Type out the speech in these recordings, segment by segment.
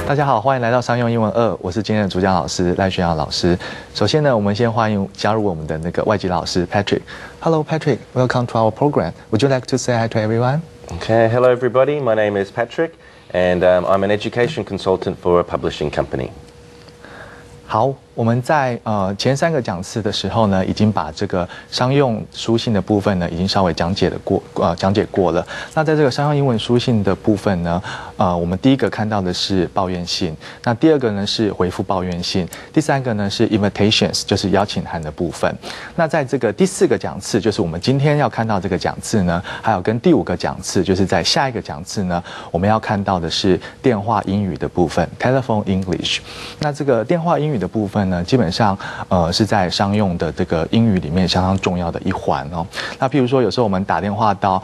大家好，欢迎来到商用英文2，我是今天的主讲老师赖轩阳老师。首先呢，我们先欢迎加入我们的那个外籍老师 Patrick。Hello Patrick, welcome to our program. Would you like to say hi to everyone? Okay, hello everybody. My name is Patrick, and I'm an education consultant for a publishing company. 好，我们在前3个讲次的时候呢，已经把这个商用书信的部分呢，已经稍微讲解过了。那在这个商用英文书信的部分呢，我们第一个看到的是抱怨信，那第二个呢是回复抱怨信，第3个呢是 invitations， 就是邀请函的部分。那在这个第4个讲次，就是我们今天要看到这个讲次呢，还有跟第5个讲次，就是在下一个讲次呢，我们要看到的是电话英语的部分 ，telephone English。那这个电话英语的部分呢，基本上是在商用的这个英语里面相当重要的一环哦。那譬如说，有时候我们打电话到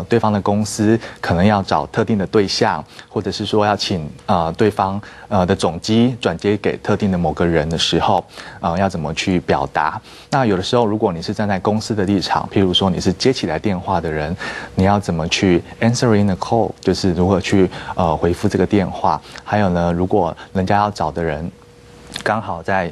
对方的公司，可能要找特定的对象，或者是说要请对方的总机转接给特定的某个人的时候，要怎么去表达？那有的时候，如果你是站在公司的立场，譬如说你是接起来电话的人，你要怎么去 answering the call， 就是如何去回复这个电话？还有呢，如果人家要找的人刚好在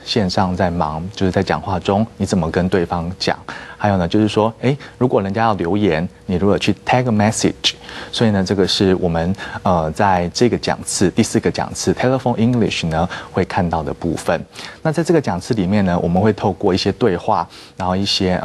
线上在忙，就是在讲话中，你怎么跟对方讲？还有呢，就是说，如果人家要留言，你如果去 tag a message， 所以呢，这个是我们在这个讲次第4个讲次 telephone English 呢会看到的部分。那在这个讲次里面呢，我们会透过一些对话，然后一些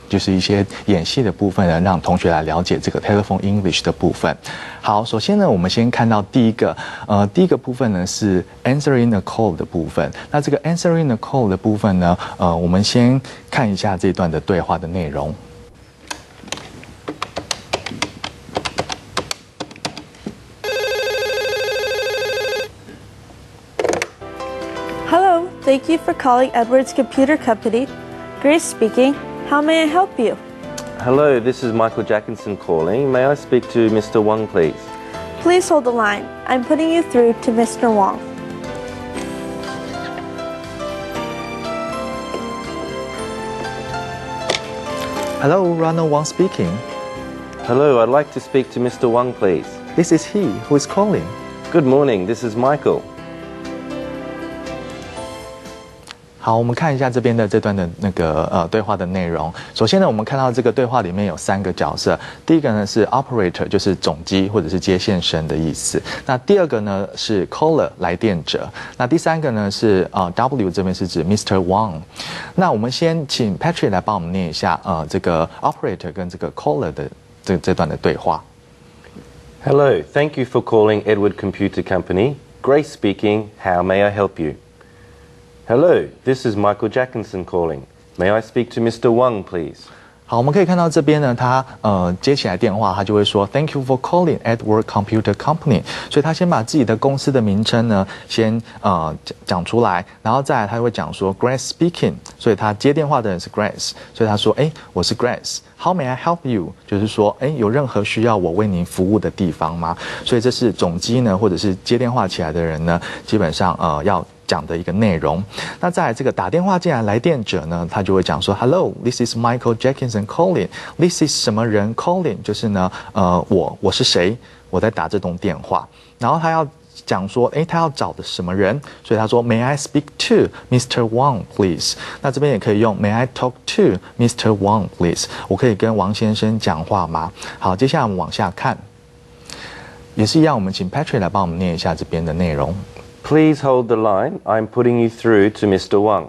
就是一些演戏的部分呢，让同学来了解这个 telephone English 的部分。好，首先呢，我们先看到第一个部分呢是 answering the call 的部分。那这个 answering the call 的部分呢，我们先看一下这段的对话的内容。Hello, thank you for calling Edwards Computer Company. Grace speaking. How may I help you? Hello, this is Michael Jackinson calling. May I speak to Mr. Wang, please? Please hold the line. I'm putting you through to Mr. Wang. Hello, Ronald Wang speaking. Hello, I'd like to speak to Mr. Wang, please. This is he who is calling. Good morning, this is Michael. 好，我们看一下这边的这段的那个对话的内容。首先呢，我们看到这个对话里面有3个角色。第一个呢是 operator， 就是总机或者是接线生的意思。那第2个呢是 caller， 来电者。那第3个呢是W 这边是指 Mr. Wang。那我们先请 Patrick 来帮我们念一下这个 operator 跟这个 caller 的这段的对话。Hello, thank you for calling Edward Computer Company. Grace speaking. How may I help you? Hello, this is Michael Jackinson calling. May I speak to Mr. Wang, please? 好，我们可以看到这边呢，他接起来电话，他就会说 Thank you for calling Edward Computer Company。所以他先把自己的公司的名称呢，先讲出来，然后再来他会讲说 Grace speaking。所以他接电话的人是 Grace， 所以他说我是 Grace。How may I help you？ 就是说，有任何需要我为您服务的地方吗？所以这是总机呢，或者是接电话起来的人呢，基本上要讲的一个内容。那再来这个打电话进来来电者呢，他就会讲说 Hello, this is Michael Jackinson calling. This is 什么人 calling？ 就是呢，我是谁？我在打这通电话。然后他要讲说，他要找的什么人？所以他说 May I speak to Mr. Wang, please？ 那这边也可以用 May I talk to Mr. Wang, please？ 我可以跟王先生讲话吗？好，接下来我们往下看，也是一样，我们请 Patrick 来帮我们念一下这边的内容。Please hold the line. I'm putting you through to Mr. Wang.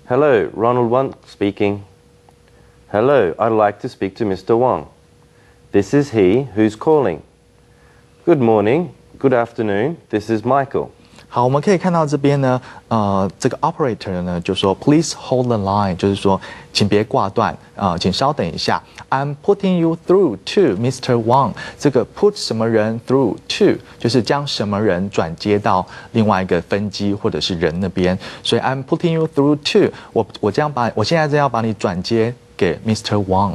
Hello, Ronald Wang speaking. Hello, I'd like to speak to Mr. Wang. This is he who's calling. Good morning, good afternoon, this is Michael. 好，我们可以看到这边呢，这个 operator 呢就说 Please hold the line， 就是说请别挂断，请稍等一下。I'm putting you through to Mr. Wang。这个 put 什么人 through to， 就是将什么人转接到另外一个分机或者是人那边。所以 I'm putting you through to， 我现在这样把你转接给 Mr. Wang。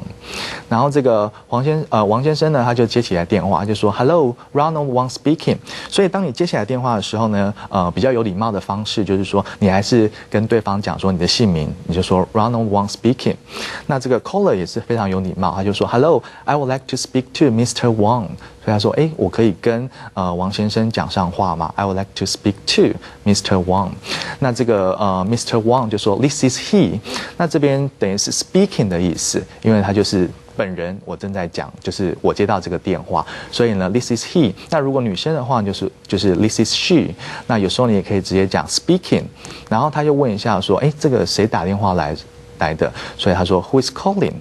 然后这个王先生呢，他就接起来电话，他就说 Hello, Ronald Wang speaking。所以当你接起来电话的时候呢，比较有礼貌的方式就是说，你还是跟对方讲说你的姓名，你就说 Ronald Wang speaking。那这个 caller 也是非常有礼貌，他就说 Hello, I would like to speak to Mr. Wang。所以他说，哎，我可以跟王先生讲上话吗 ？I would like to speak to Mr. Wang。那这个Mr. Wang 就说 This is he。那这边等于是 speaking 的意思，因为他就是本人，我正在讲，就是我接到这个电话，所以呢 This is he。那如果女生的话就是 This is she。那有时候你也可以直接讲 speaking， 然后他又问一下说，哎，这个谁打电话来的？所以他说 Who is calling？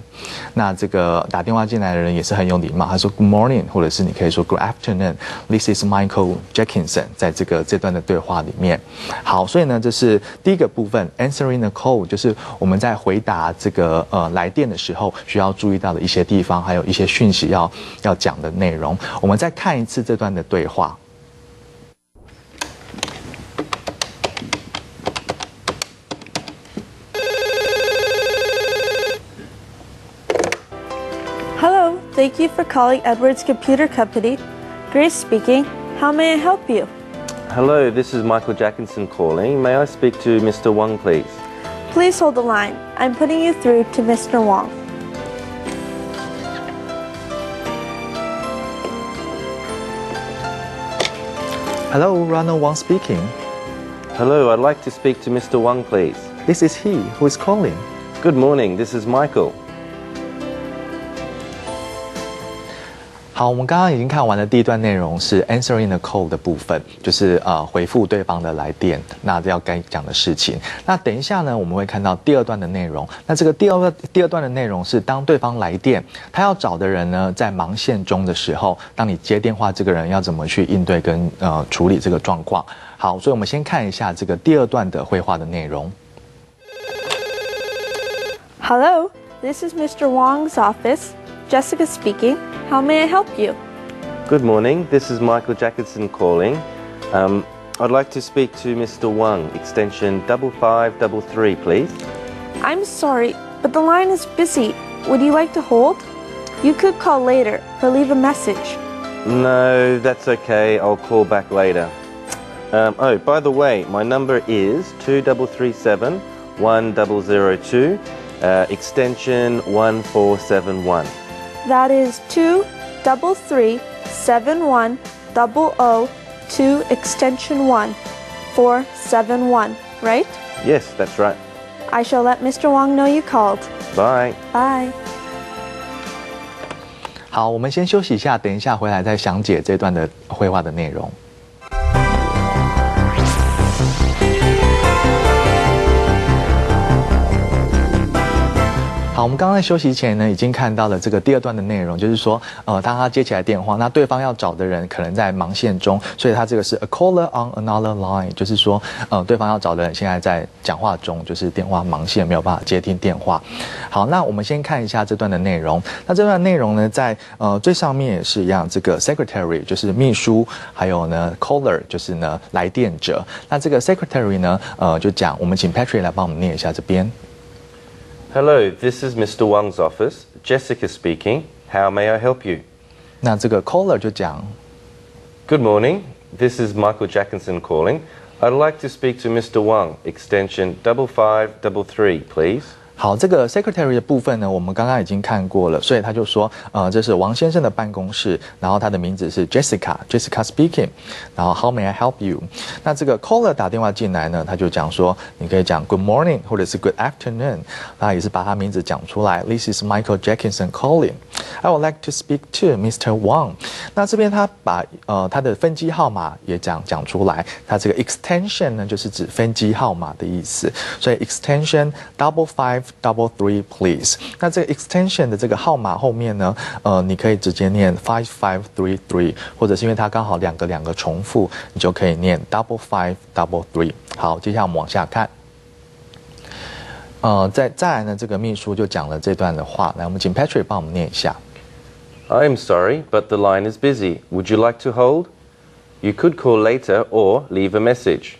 那这个打电话进来的人也是很有礼貌，他说 Good morning， 或者是你可以说 Good afternoon。This is Michael Jackinson。在这段的对话里面，好，所以呢，这是第一个部分 ，answering the call， 就是我们在回答这个来电的时候需要注意到的一些地方，还有一些讯息要讲的内容。我们再看一次这段的对话。Hello, thank you for calling Edwards Computer Company. Grace speaking. How may I help you? Hello, this is Michael Jackinson calling. May I speak to Mr. Wang, please? Please hold the line. I'm putting you through to Mr. Wang. Hello, Ronald Wang speaking. Hello, I'd like to speak to Mr. Wang, please. This is he. Who is calling? Good morning, this is Michael. 好，我们刚刚已经看完了第一段内容是 answering the call 的部分，就是回复对方的来电，那要该讲的事情。那等一下呢，我们会看到第二段的内容。那这个第二段的内容是当对方来电，他要找的人呢在忙线中的时候，当你接电话，这个人要怎么去应对跟处理这个状况。好，所以我们先看一下这个第二段的绘画的内容。Hello, this is Mr. Wang's office. Jessica speaking. How may I help you? Good morning, this is Michael Jackinson calling. I'd like to speak to Mr. Wang, extension 5533, please. I'm sorry, but the line is busy. Would you like to hold? You could call later or leave a message. No, that's okay, I'll call back later. Oh, by the way, my number is 2337 1002, extension 1471. That is 233-7100-2 extension 1471, right? Yes, that's right. I shall let Mr. Wang know you called. Bye. Bye. 好，我们先休息一下，等一下回来再详解这段的绘画的内容。好，我们刚刚在休息前呢，已经看到了这个第二段的内容，就是说，当他接起来电话，那对方要找的人可能在忙线中，所以他这个是 a caller on another line， 就是说，对方要找的人现在在讲话中，就是电话忙线没有办法接听电话。好，那我们先看一下这段的内容。那这段内容呢，在最上面也是一样，这个 secretary 就是秘书，还有呢 caller 就是呢来电者。那这个 secretary 呢，就讲，我们请 Patrick 来帮我们念一下这边。Hello, this is Mr. Wang's office. Jessica speaking. How may I help you? 那这个 caller 就讲 Good morning, this is Michael Jackinson calling. I'd like to speak to Mr. Wang, extension 5533, please. 好，这个 secretary 的部分呢，我们刚刚已经看过了，所以他就说，这是王先生的办公室，然后他的名字是 Jessica speaking， 然后 How may I help you？ 那这个 caller 打电话进来呢，他就讲说，你可以讲 Good morning 或者是 Good afternoon， 他也是把他名字讲出来 ，This is Michael Jackinson calling. I would like to speak to Mr. Wang. 那这边他把他的分机号码也讲出来，他这个 extension 呢就是指分机号码的意思，所以 extension 5533 please。那这个 extension 的这个号码后面呢，你可以直接念5533，或者是因为它刚好两个重复，你就可以念5533。好，接下来我们往下看。再来呢，这个秘书就讲了这段的话，来，我们请 Patrick 帮我们念一下。I'm sorry, but the line is busy. Would you like to hold? You could call later or leave a message.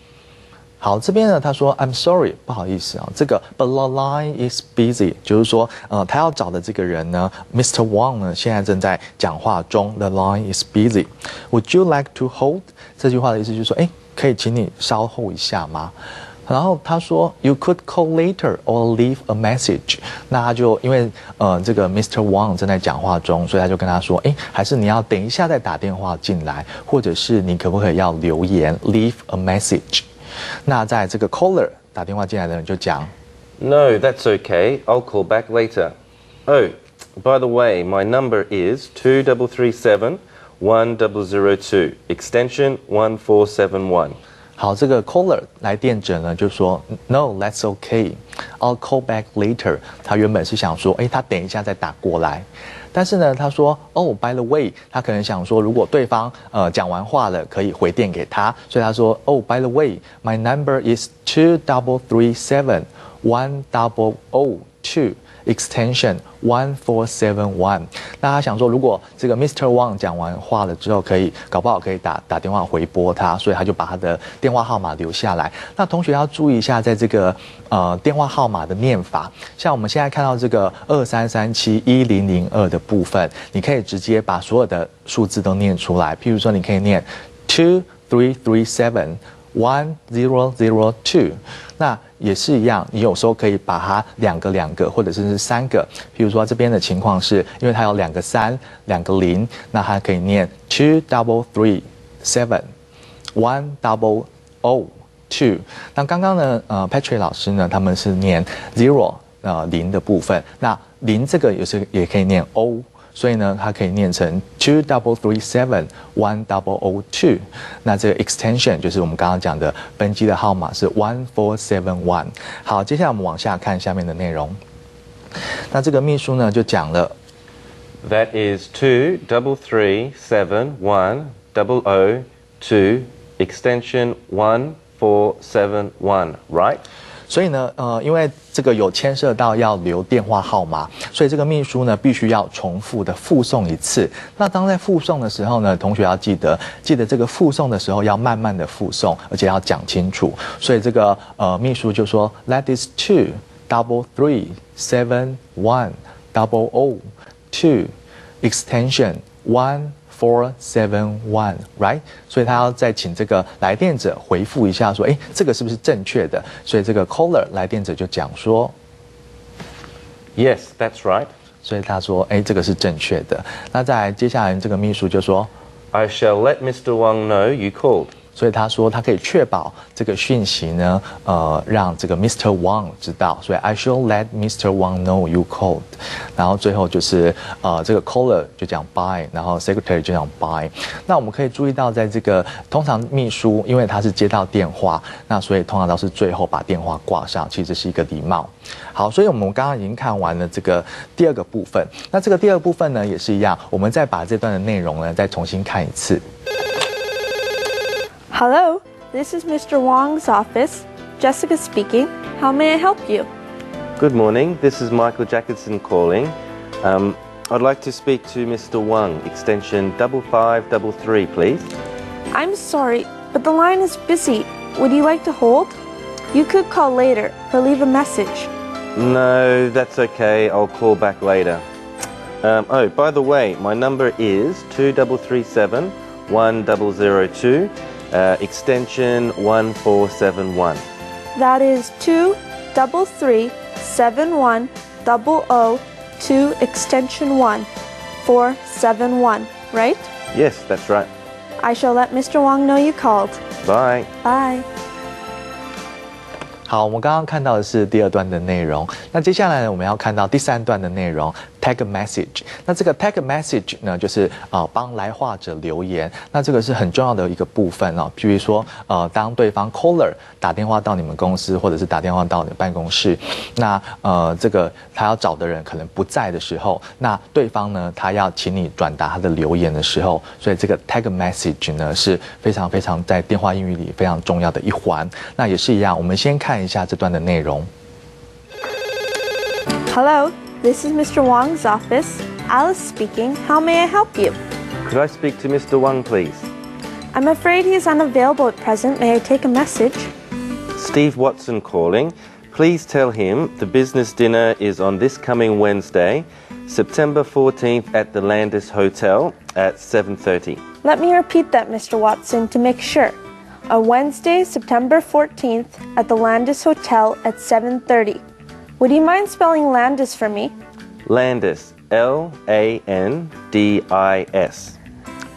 好，这边呢，他说 I'm sorry， 不好意思啊，这个 but the line is busy， 就是说，他要找的这个人呢 ，Mr. Wang 呢，现在正在讲话中 ，the line is busy. Would you like to hold？ 这句话的意思就是说，可以请你稍后一下吗然后他说 You could call later or leave a message。那他就因为这个 Mr. Wang 正在讲话中，所以他就跟他说，还是你要等一下再打电话进来，或者是你可不可以要留言 leave a message。那在这个 caller 打电话进来的人就讲 No, that's okay. I'll call back later. Oh, by the way, my number is 2337-1002, extension 1471. 好，这个 caller 来电者呢就说 No, that's okay. I'll call back later. 他原本是想说，他等一下再打过来。但是呢，他说by the way， 他可能想说，如果对方讲完话了，可以回电给他，所以他说by the way, my number is 2337-1002。Extension 1471。那他想说，如果这个 Mr. Wang 讲完话了之后，搞不好可以打电话回拨他，所以他就把他的电话号码留下来。那同学要注意一下，在这个电话号码的念法，像我们现在看到这个2337-1002的部分，你可以直接把所有的数字都念出来。譬如说，你可以念 2337-1002。那也是一样，你有时候可以把它两个，或者是3个。譬如说这边的情况是，因为它有2个3、2个0，那它可以念 2337-1002。那刚刚呢，Patrick 老师呢，他们是念 0 的部分，那0这个也可以念 O。所以呢，它可以念成 2337-1002。那这个 extension 就是我们刚刚讲的本机的号码是1471。好，接下来我们往下看下面的内容。那这个秘书呢就讲了 That is 2337-1002, extension 1471, right? 所以呢，因为这个有牵涉到要留电话号码，所以这个秘书呢必须要重复的复诵一次。那当在复诵的时候呢，同学要记得这个复诵的时候要慢慢的复诵，而且要讲清楚。所以这个秘书就说 That is 2337-1002 extension 1471 right？ 所以他要再请这个来电者回复一下说，这个是不是正确的？所以这个 caller 来电者就讲说 Yes, that's right. 所以他说，这个是正确的。那再来接下来这个秘书就说 I shall let Mr. Wang know you called. 所以他说他可以确保这个讯息呢，让这个 Mr. Wang 知道，所以 I shall let Mr. Wang know you called。然后最后就是这个 caller 就讲 bye， 然后 secretary 就讲 bye。那我们可以注意到，在这个通常秘书因为他是接到电话，那所以通常都是最后把电话挂上，其实是一个礼貌。好，所以我们刚刚已经看完了这个第2个部分。那这个第2个部分呢也是一样，我们再把这段的内容呢再重新看一次。Hello, this is Mr. Wang's office. Jessica speaking. How may I help you? Good morning, this is Michael Jackson calling. I'd like to speak to Mr. Wang, extension 5533, please. I'm sorry, but the line is busy. Would you like to hold? You could call later or leave a message. No, that's okay, I'll call back later. By the way, my number is 2337-1002. Extension 1471. That is 2337-1002, extension 1471, right? Yes, that's right. I shall let Mr. Wang know you called. Bye. Bye. 好，我们刚刚看到的是第2段的内容，那接下来呢，我们要看到第3段的内容 ，tag message。那这个 tag message 呢，就是帮来话者留言，那这个是很重要的一个部分哦。比如说当对方 caller 打电话到你们公司，或者是打电话到你的办公室，那这个他要找的人可能不在的时候，那对方呢，他要请你转达他的留言的时候，所以这个 tag message 呢是非常非常在电话英语里非常重要的一环。那也是一样，我们先看一下这段的内容。Hello, this is Mr. Wang's office. Alice speaking. How may I help you? Could I speak to Mr. Wang, please? I'm afraid he's unavailable at present. May I take a message? Steve Watson calling. Please tell him the business dinner is on this coming Wednesday, September 14th at the Landis Hotel at 7:30. Let me repeat that, Mr. Watson, to make sure. On Wednesday, September 14th, at the Landis Hotel at 7:30. Would you mind spelling Landis for me? Landis, L-A-N-D-I-S.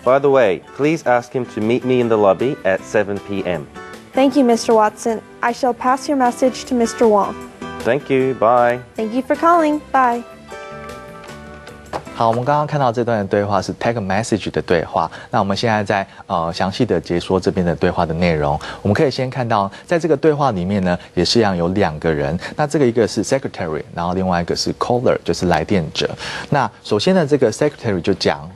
By the way, please ask him to meet me in the lobby at 7 p.m. Thank you, Mr. Watson. I shall pass your message to Mr. Wong. Thank you, bye. Thank you for calling. Bye. 好，我们刚刚看到这段的对话是 take a message 的对话。那我们现在在详细的解说这边的对话的内容。我们可以先看到，在这个对话里面呢，也是一样有2个人。那这个一个是 secretary， 然后另外一个是 caller， 就是来电者。那首先呢，这个 secretary 就讲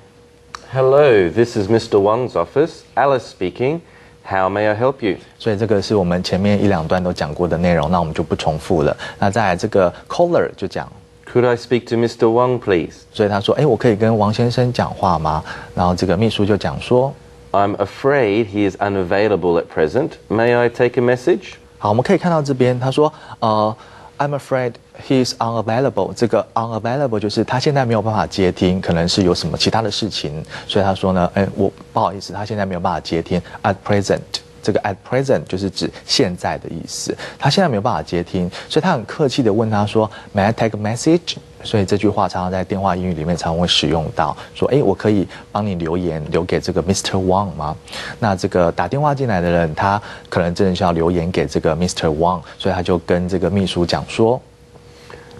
Hello, this is Mr. Wang's office. Alice speaking. How may I help you? 所以这个是我们前面1-2段都讲过的内容，那我们就不重复了。那再来这个 caller 就讲。Could I speak to Mr. Wang, please? 所以他说：“我可以跟王先生讲话吗？”然后这个秘书就讲说 I'm afraid he is unavailable at present. May I take a message? 好，我们可以看到这边他说I'm afraid he is unavailable。这个 unavailable 就是他现在没有办法接听，可能是有什么其他的事情，所以他说呢，我不好意思，他现在没有办法接听 at present。这个 at present 就是指现在的意思，他现在没有办法接听，所以他很客气的问他说 May I take a message？ 所以这句话常常在电话英语里面常会使用到，说我可以帮你留言留给这个 Mr. Wang 吗？那这个打电话进来的人，他可能真的是要留言给这个 Mr. Wang， 所以他就跟这个秘书讲说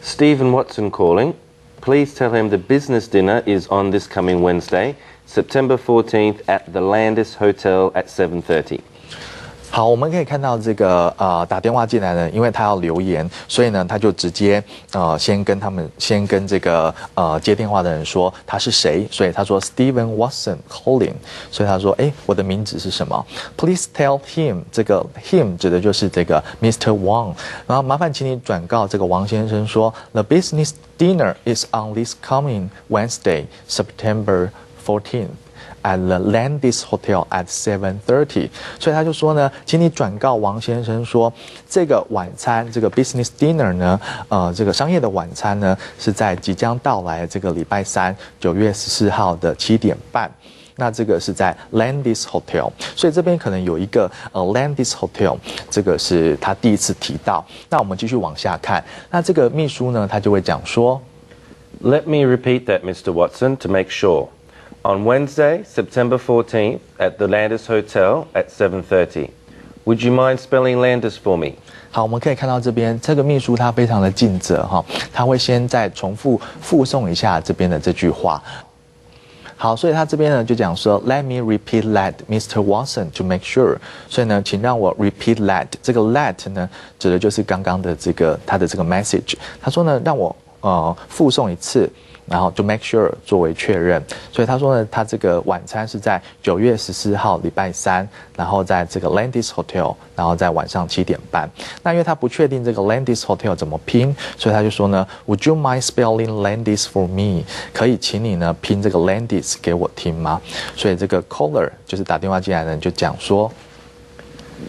Stephen Watson calling. Please tell him the business dinner is on this coming Wednesday, September 14th at the Landis Hotel at 7:30. 好，我们可以看到这个打电话进来呢，因为他要留言，所以呢他就直接先跟这个接电话的人说他是谁，所以他说 Stephen Watson calling， 所以他说我的名字是什么 ？Please tell him， 这个 him 指的就是这个 Mr. Wang， 然后麻烦请你转告这个王先生说 The business dinner is on this coming Wednesday, September 14th.At the Landis Hotel at 7:30， 所以他就说呢，请你转告王先生说，这个晚餐，这个 business dinner 呢，这个商业的晚餐呢，是在即将到来的这个礼拜3 9月14号的7点半。那这个是在 Landis Hotel， 所以这边可能有一个Landis Hotel， 这个是他第一次提到。那我们继续往下看，那这个秘书呢，他就会讲说 Let me repeat that, Mr. Watson, to make sure.On Wednesday, September 14th, at the Landis Hotel at 7:30. Would you mind spelling Landis for me? 好，我们可以看到这边这个秘书他非常的尽责哈，他会先再重复附送一下这边的这句话。好，所以他这边呢就讲说 Let me repeat that, Mr. Watson, to make sure。所以呢，请让我 repeat that。这个 that 呢，指的就是刚刚的这个他的这个 message。他说呢，让我附送一次。然后就 make sure 作为确认，所以他说呢，他这个晚餐是在9月14号礼拜3，然后在这个 Landis Hotel， 然后在晚上7点半。那因为他不确定这个 Landis Hotel 怎么拼，所以他就说呢 ，Would you mind spelling Landis for me？ 可以请你呢拼这个 Landis 给我听吗？所以这个 caller 就是打电话进来的人就讲说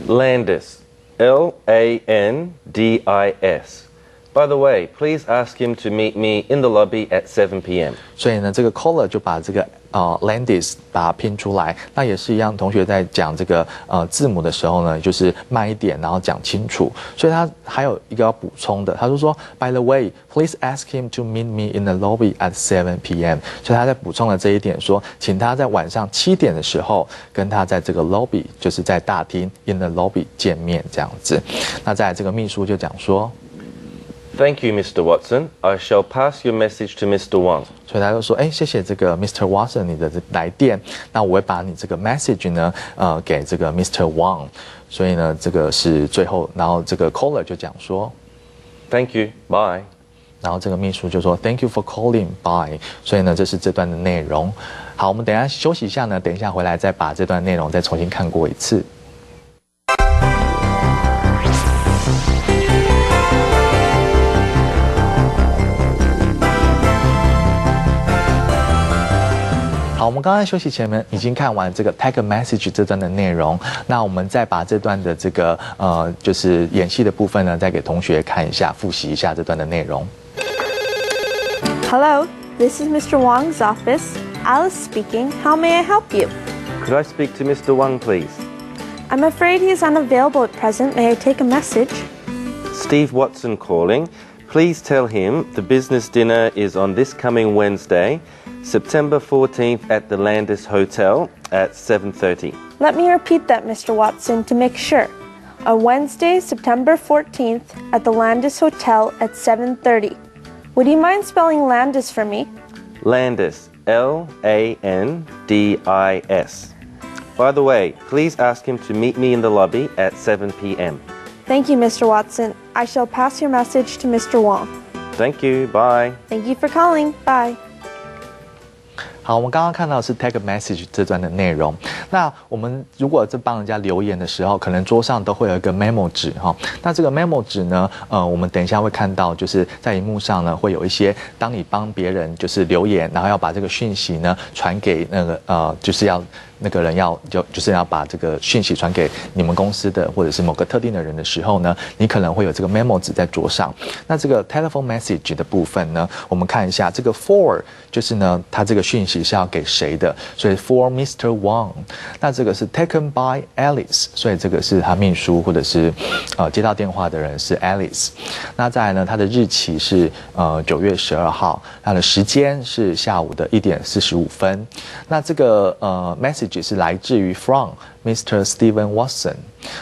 Landis, L-A-N-D-I-S.By the way, please ask him to meet me in the lobby at 7 p.m. 所以呢，这个 caller 就把这个Landis 把它拼出来。那也是一样，同学在讲这个字母的时候呢，就是慢一点，然后讲清楚。所以他还有一个要补充的，他就说 By the way, please ask him to meet me in the lobby at 7 p.m. 所以他在补充了这一点，说请他在晚上7点的时候跟他在这个 lobby， 就是在大厅 in the lobby 见面这样子。那在这个秘书就讲说。Thank you, Mr. Watson. I shall pass your message to Mr. Wang. 所以他就说，谢谢这个 Mr. Watson 你的来电，那我会把你这个 message 呢，给这个 Mr. Wang。所以呢，这个是最后，然后这个 caller 就讲说 ，Thank you, bye。然后这个秘书就说 ，Thank you for calling, bye。所以呢，这是这段的内容。好，我们等一下休息一下呢，等一下回来再把这段内容再重新看过一次。好，我们刚刚休息前面已经看完这个 take a message 这段的内容，那我们再把这段的这个就是演戏的部分呢，再给同学看一下，复习一下这段的内容。Hello, this is Mr. Wang's office. Alice speaking. How may I help you? Could I speak to Mr. Wang, please? I'm afraid he's unavailable at present. May I take a message? Steve Watson calling. Please tell him the business dinner is on this coming Wednesday, September 14th at the Landis Hotel at 7:30. Let me repeat that, Mr. Watson, to make sure. On Wednesday, September 14th at the Landis Hotel at 7:30. Would you mind spelling Landis for me? Landis, Landis. By the way, please ask him to meet me in the lobby at 7 p.m. Thank you, Mr. Watson. I shall pass your message to Mr. Wong. Thank you. Bye. Thank you for calling. Bye. 好，我们刚刚看到的是 take a message 这段的内容。那我们如果在帮人家留言的时候，可能桌上都会有一个 memo 纸哈。那这个 memo 纸呢，我们等一下会看到，就是在荧幕上呢会有一些，当你帮别人就是留言，然后要把这个讯息呢传给那个就是要那个人就是要把这个讯息传给你们公司的或者是某个特定的人的时候呢，你可能会有这个 memo 纸在桌上。那这个 telephone message 的部分呢，我们看一下这个 for 就是呢，它这个讯息是要给谁的，所以 for Mr. Wang。那这个是 taken by Alice， 所以这个是他秘书或者是接到电话的人是 Alice。那再来呢，它的日期是9月12号，它的时间是下午的1点45分。那这个message 是来自于 from Mr. Stephen Watson。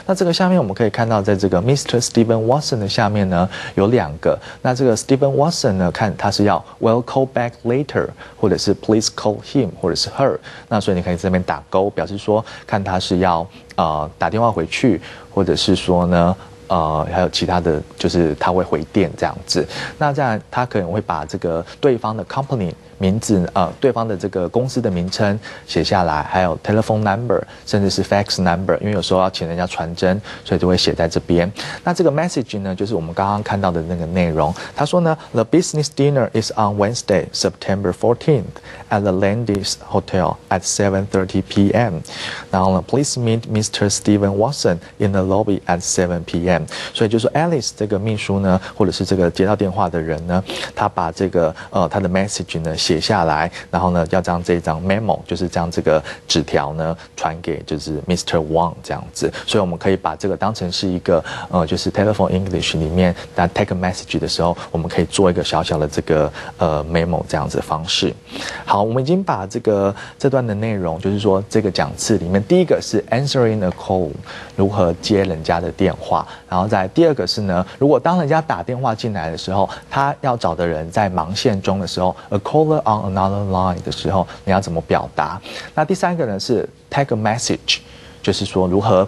那这个下面我们可以看到，在这个 Mr. Stephen Watson 的下面呢有2个。那这个 Stephen Watson 呢，看他是要 We'll call back later， 或者是 Please call him， 或者是 her。那所以你可以在这边打勾，表示说看他是要打电话回去，或者是说呢。还有其他的就是他会回电这样子，那这样他可能会把这个对方的 company 名字对方的这个公司的名称写下来，还有 telephone number， 甚至是 fax number， 因为有时候要请人家传真，所以就会写在这边。那这个 message 呢，就是我们刚刚看到的那个内容。他说呢 ，The business dinner is on Wednesday, September 14th at the Landis Hotel at 7:30 p.m. 然后呢 ，Please meet Mr. Stephen Watson in the lobby at 7 p.m. 所以就说 Alice 这个秘书呢，或者是这个接到电话的人呢，他把这个他的 message 呢写下来，然后呢要将这张 memo 就是将这个纸条呢传给就是 Mr. Wang 这样子。所以我们可以把这个当成是一个就是 telephone English 里面在 take a message 的时候，我们可以做一个小小的这个memo 这样子的方式。好，我们已经把这段的内容，就是说这个讲次里面，第一个是 answering a call， 如何接人家的电话。然后再第二个是呢，如果当人家打电话进来的时候，他要找的人在忙线中的时候 ，a caller on another line 的时候，你要怎么表达？那第三个呢是 take a message， 就是说如何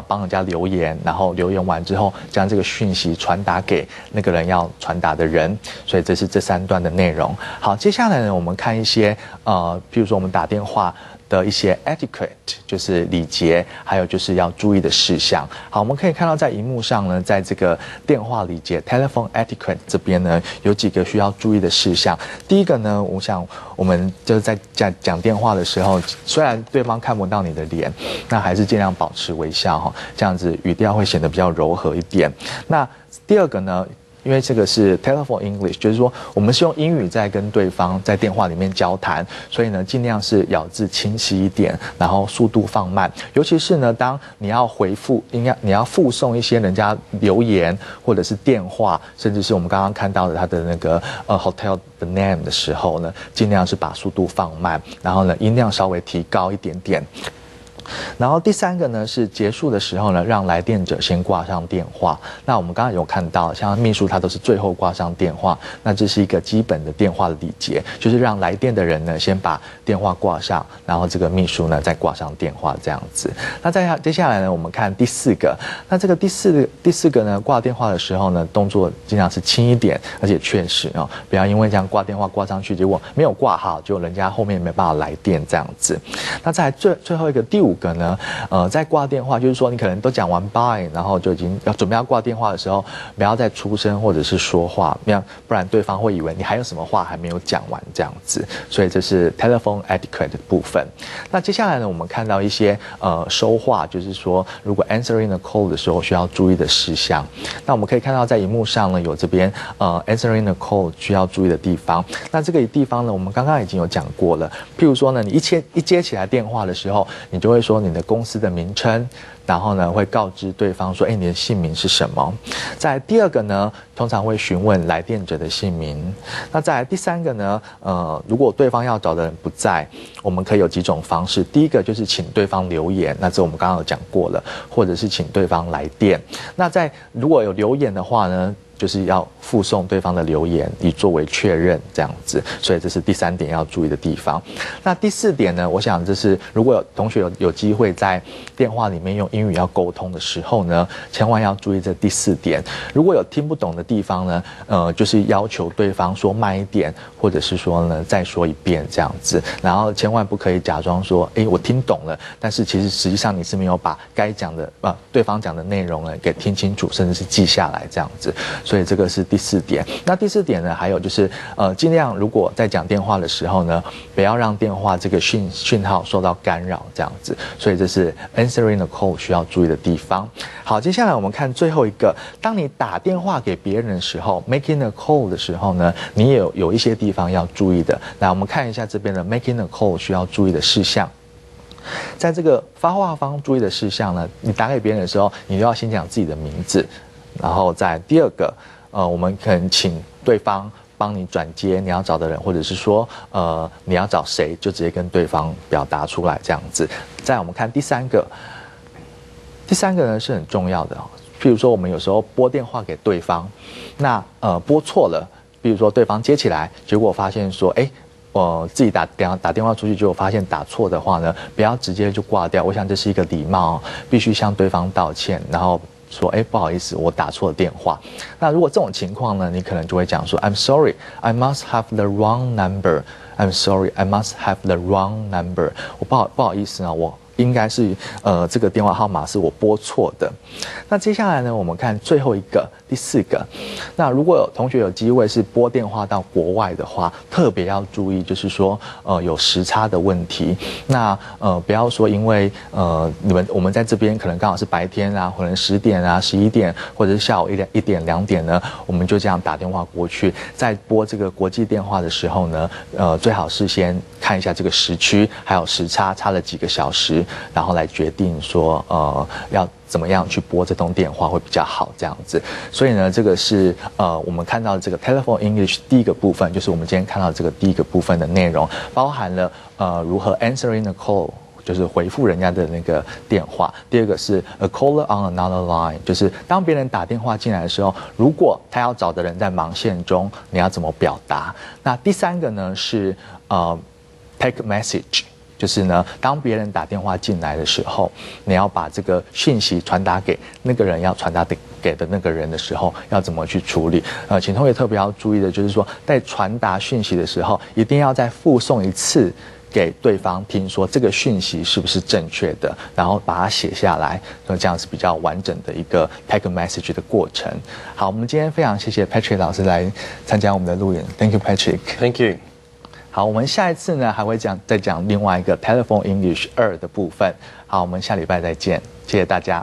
帮人家留言，然后留言完之后将这个讯息传达给那个人要传达的人。所以这是这3段的内容。好，接下来呢，我们看一些比如说我们打电话的一些 etiquette， 就是礼节，还有就是要注意的事项。好，我们可以看到在荧幕上呢，在这个电话礼节 telephone etiquette 这边呢，有几个需要注意的事项。第一个呢，我想我们就是在讲电话的时候，虽然对方看不到你的脸，那还是尽量保持微笑哈，这样子语调会显得比较柔和一点。那第二个呢？因为这个是 telephone English， 就是说我们是用英语在跟对方在电话里面交谈，所以呢尽量是咬字清晰一点，然后速度放慢。尤其是呢，当你要回复，你要附送一些人家留言或者是电话，甚至是我们刚刚看到的他的那个hotel 的 name 的时候呢，尽量是把速度放慢，然后呢音量稍微提高一点点。然后第三个呢是结束的时候呢，让来电者先挂上电话。那我们刚刚有看到，像秘书他都是最后挂上电话，那这是一个基本的电话的礼节，就是让来电的人呢先把电话挂上，然后这个秘书呢再挂上电话这样子。那接下来呢，我们看第4个。那这个第四个呢，挂电话的时候呢，动作尽量是轻一点，而且确实不要因为这样挂电话挂上去，结果没有挂好，就人家后面没办法来电这样子。那再来最后一个第5个呢，在挂电话，就是说你可能都讲完 bye， 然后就已经准备要挂电话的时候，不要再出声或者是说话，不然对方会以为你还有什么话还没有讲完这样子。所以这是 telephone etiquette 的部分。那接下来呢，我们看到一些收话，就是说如果 answering a call 的时候需要注意的事项。那我们可以看到在荧幕上呢有这边answering a call 需要注意的地方。那这个地方呢，我们刚刚已经有讲过了。譬如说呢，你一接起来电话的时候，你就会会说你的公司的名称，然后呢会告知对方说，你的姓名是什么。再来第二个呢，通常会询问来电者的姓名。那再来第三个呢，如果对方要找的人不在，我们可以有几种方式。第一个就是请对方留言，那这我们刚刚有讲过了，或者是请对方来电。那如果有留言的话呢，就是要附送对方的留言，以作为确认这样子，所以这是第三点要注意的地方。那第四点呢，我想这是如果有同学有机会在电话里面用英语要沟通的时候呢，千万要注意这第四点。如果有听不懂的地方呢，就是要求对方说慢一点，或者是说呢再说一遍这样子，然后千万不可以假装说，我听懂了，但是其实实际上你是没有把该讲的对方讲的内容呢给听清楚，甚至是记下来这样子。所以这个是第四点。那第四点呢，还有就是尽量如果在讲电话的时候呢，不要让电话这个讯号受到干扰这样子。所以这是 answering the call 需要注意的地方。好，接下来我们看最后一个，当你打电话给别人的时候 ，making a call 的时候呢，你也有一些地方要注意的。来，我们看一下这边的 making a call 需要注意的事项。在这个发话方注意的事项呢，你打给别人的时候，你就要先讲自己的名字。然后在第二个，我们可能请对方帮你转接你要找的人，或者是说，你要找谁，就直接跟对方表达出来这样子。再我们看第三个呢是很重要的，譬如说我们有时候拨电话给对方，那拨错了，比如说对方接起来，结果发现说，自己打电话出去，结果发现打错的话呢，不要直接就挂掉。我想这是一个礼貌，必须向对方道歉，然后说，不好意思，我打错了电话。那如果这种情况呢，你可能就会讲说 ，I'm sorry, I must have the wrong number. I'm sorry, I must have the wrong number. 我不好意思啊，我应该是这个电话号码是我拨错的。那接下来呢，我们看最后一个第四个。那如果有同学有机会是拨电话到国外的话，特别要注意，就是说有时差的问题。那不要说因为我们在这边可能刚好是白天啊，可能10点啊、11点，或者是下午1点、2点呢，我们就这样打电话过去。在拨这个国际电话的时候呢，最好是先看一下这个时区，还有时差差了几个小时，然后来决定说要怎么样去拨这通电话会比较好这样子。所以呢，这个是我们看到这个 Telephone English 第一个部分，就是我们今天看到这个第一个部分的内容，包含了如何 answering the call， 就是回复人家的那个电话。第二个是 a caller on another line， 就是当别人打电话进来的时候，如果他要找的人在忙线中，你要怎么表达？那第三个呢是take message。就是呢，当别人打电话进来的时候，你要把这个讯息传达给那个人要传达给的那个人的时候，要怎么去处理？请同学特别要注意的就是说，在传达讯息的时候，一定要再附送一次给对方听，说这个讯息是不是正确的，然后把它写下来，这样是比较完整的一个 take message 的过程。好，我们今天非常谢谢 Patrick 老师来参加我们的录影 ，Thank you Patrick。Thank you。好，我们下一次呢还会再讲另外一个 Telephone English 2的部分。好，我们下礼拜再见，谢谢大家。